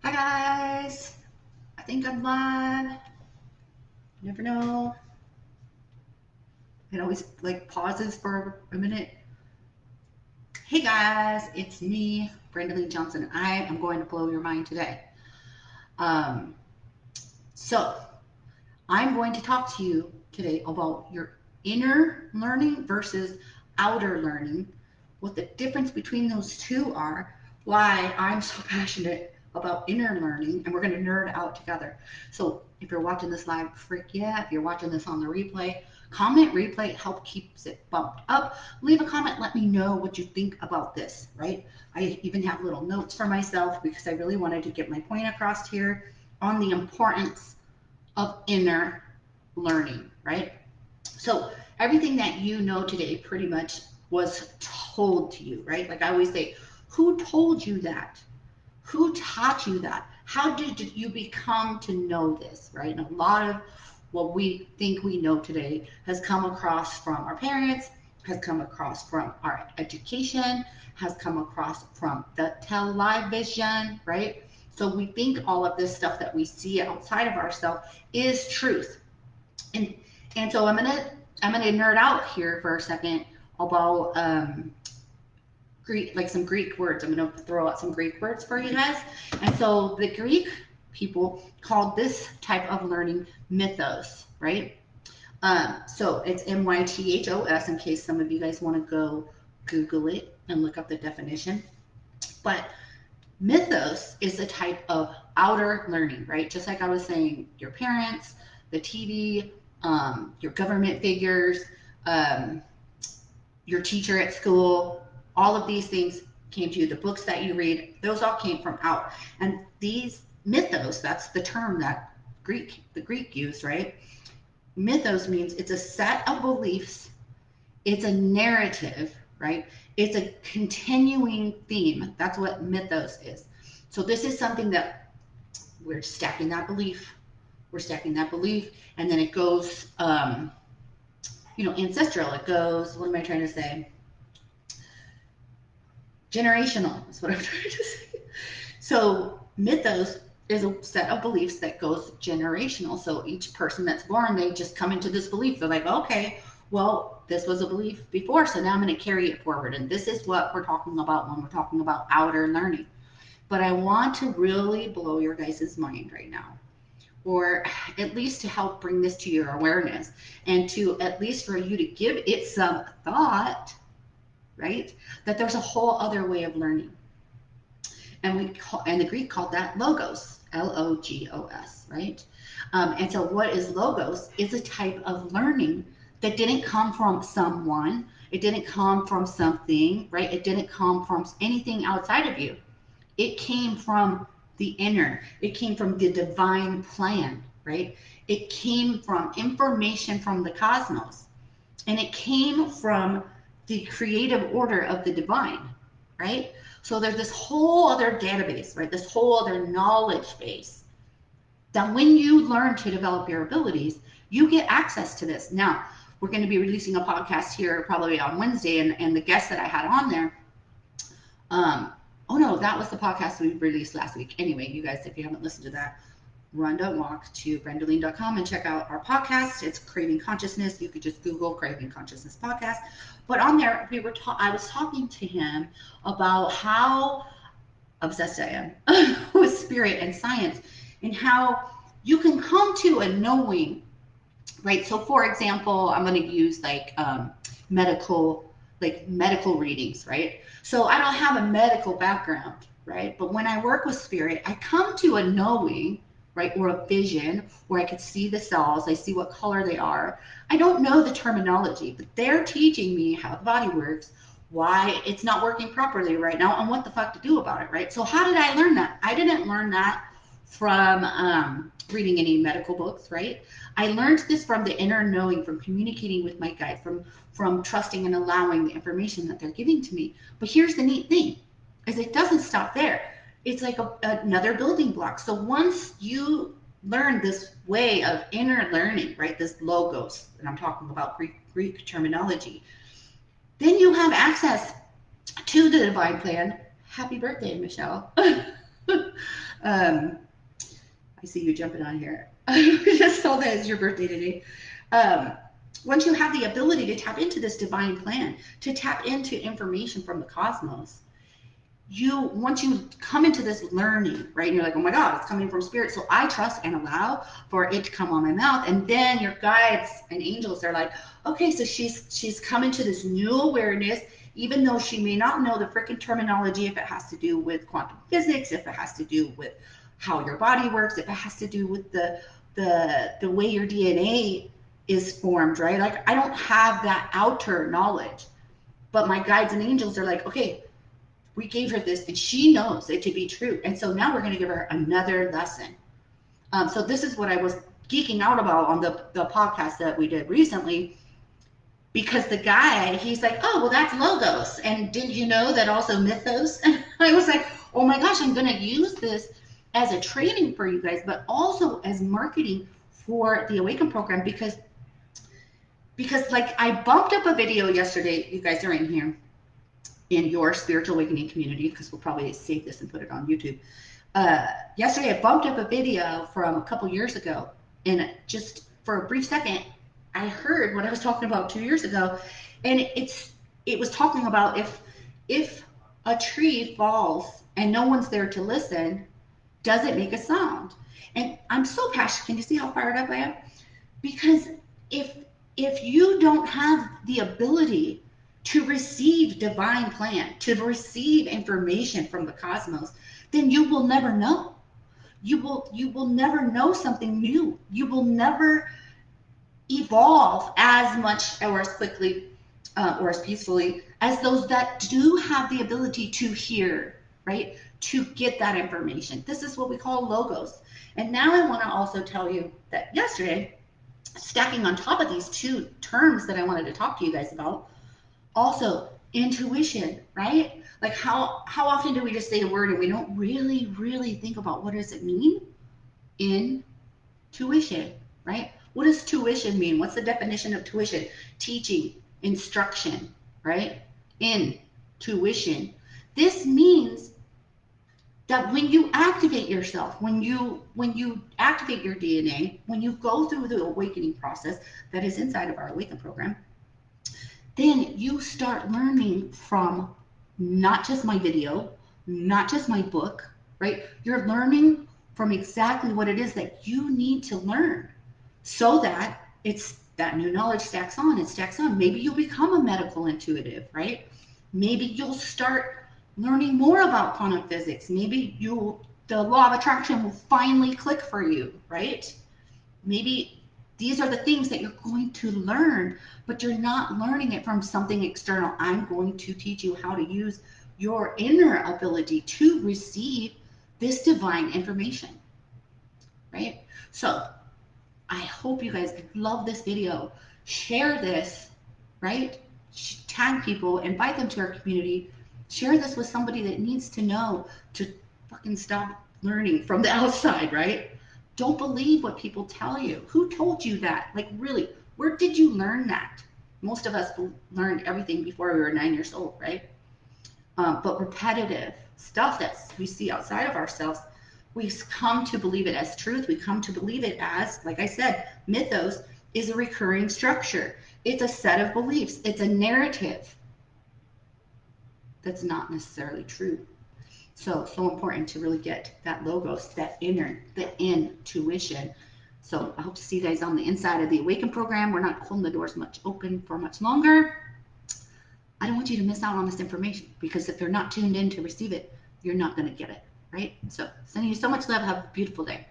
Hi guys, I think I'm live. You never know. It always like pauses for a minute. Hey guys, it's me, Brenda Lee Johnson. I am going to blow your mind today. Um, so I'm going to talk to you today about your inner learning versus outer learning, what the difference between those two are, why I'm so passionate about inner learning, and we're going to nerd out together. So if you're watching this live, frick yeah. If you're watching this on the replay, comment replay, help keeps it bumped up. Leave a comment, let me know what you think about this, right? I even have little notes for myself because I really wanted to get my point across here on the importance of inner learning, right? So everything that you know today pretty much was told to you, right? Like I always say, who told you that? Who taught you that? How did you become to know this, right? And a lot of what we think we know today has come across from our parents, has come across from our education, has come across from the television, right? So we think all of this stuff that we see outside of ourselves is truth. And and so I'm gonna nerd out here for a second about Greek, like some Greek words. I'm going to throw out some Greek words for you guys. And so the Greek people called this type of learning mythos, right? So it's mythos in case some of you guys want to go Google it and look up the definition. But mythos is a type of outer learning, right? Just like I was saying, your parents, the TV, your government figures, um, your teacher at school, all of these things came to you. The books that you read, those all came from out. And these mythos, that's the term that the Greek used, right? Mythos means it's a set of beliefs, it's a narrative, right? It's a continuing theme. That's what mythos is. So this is something that we're stacking that belief, and then it goes, ancestral. It goes. What am I trying to say? Generational is what I'm trying to say. So mythos is a set of beliefs that goes generational. So each person that's born, they just come into this belief. They're like, okay, well, this was a belief before, so now I'm going to carry it forward. And this is what we're talking about when we're talking about outer learning. But I want to really blow your guys' mind right now, or at least to help bring this to your awareness, and to at least for you to give it some thought, right? That there's a whole other way of learning. And the Greek called that logos, Logos, right? And so, what is logos? Is a type of learning that didn't come from someone, it didn't come from something, right? It didn't come from anything outside of you. It came from the inner. It came from the divine plan, right? It came from information from the cosmos, and it came from the creative order of the divine, right? So there's this whole other database, right? This whole other knowledge base that when you learn to develop your abilities, you get access to this. Now, we're going to be releasing a podcast here probably on Wednesday, and the guest that I had on there, oh no, that was the podcast we released last week. Anyway, you guys, if you haven't listened to that, run, don't walk to brendaline.com and check out our podcast. It's Craving Consciousness. You could just Google Craving Consciousness podcast. But on there, I was talking to him about how obsessed I am with spirit and science, and how you can come to a knowing, right? So, for example, I'm going to use medical readings, right? So I don't have a medical background, right? But when I work with spirit, I come to a knowing, right, or a vision where I could see the cells, I see what color they are. I don't know the terminology, but they're teaching me how the body works, why it's not working properly right now, and what the fuck to do about it, right? So how did I learn that? I didn't learn that from reading any medical books, right? I learned this from the inner knowing, from communicating with my guide, from trusting and allowing the information that they're giving to me. But here's the neat thing, is it doesn't stop there. It's like another building block. So once you learn this way of inner learning, right, this logos, and I'm talking about Greek terminology, then you have access to the divine plan. Happy birthday, Michelle. I see you jumping on here. I just saw that it's your birthday today. Um, Once you have the ability to tap into this divine plan, to tap into information from the cosmos, once you come into this learning, right, and you're like, oh my God, it's coming from spirit, so I trust and allow for it to come on my mouth. And then your guides and angels are like, okay, so she's coming to this new awareness, even though she may not know the freaking terminology, if it has to do with quantum physics, if it has to do with how your body works, if it has to do with the way your DNA is formed, right? Like, I don't have that outer knowledge, but my guides and angels are like, okay, we gave her this and she knows it to be true. And so now we're going to give her another lesson. So this is what I was geeking out about on the podcast that we did recently, because the guy, he's like, oh, well, that's logos. And didn't you know that also mythos? And I was like, oh my gosh, I'm going to use this as a training for you guys, but also as marketing for the Awaken program, because like I bumped up a video yesterday, you guys are in here, in your spiritual awakening community, because we'll probably save this and put it on YouTube. Yesterday, I bumped up a video from a couple years ago, and just for a brief second, I heard what I was talking about 2 years ago, and it was talking about if a tree falls and no one's there to listen, does it make a sound? And I'm so passionate. Can you see how fired up I am? Because if you don't have the ability to receive divine plan, to receive information from the cosmos, then you will never know. You will never know something new. You will never evolve as much or as quickly or as peacefully as those that do have the ability to hear, right? To get that information. This is what we call logos. And now I want to also tell you that yesterday, stacking on top of these two terms that I wanted to talk to you guys about, also intuition, right? Like how often do we just say a word and we don't really think about what does it mean? Intuition, right? What does tuition mean? What's the definition of tuition? Teaching, instruction, right? Intuition. This means that when you activate yourself, when you activate your DNA, when you go through the awakening process that is inside of our Awaken program, then you start learning from not just my video, not just my book, right? You're learning from exactly what it is that you need to learn, so that it's that new knowledge stacks on, it stacks on. Maybe you'll become a medical intuitive, right? Maybe you'll start learning more about quantum physics. Maybe the law of attraction will finally click for you, right? Maybe these are the things that you're going to learn, but you're not learning it from something external. I'm going to teach you how to use your inner ability to receive this divine information, right? So I hope you guys love this video. Share this, right? Tag people, invite them to our community. Share this with somebody that needs to know to fucking stop learning from the outside, right? Don't believe what people tell you. Who told you that? Like, really, where did you learn that? Most of us learned everything before we were 9 years old, right? But repetitive stuff that we see outside of ourselves, we come to believe it as truth. We come to believe it as, like I said, mythos is a recurring structure. It's a set of beliefs. It's a narrative that's not necessarily true. So important to really get that logos, the intuition. So I hope to see you guys on the inside of the Awaken program. We're not holding the doors open for much longer. I don't want you to miss out on this information, because if you're not tuned in to receive it, you're not going to get it, right? So sending you so much love. Have a beautiful day.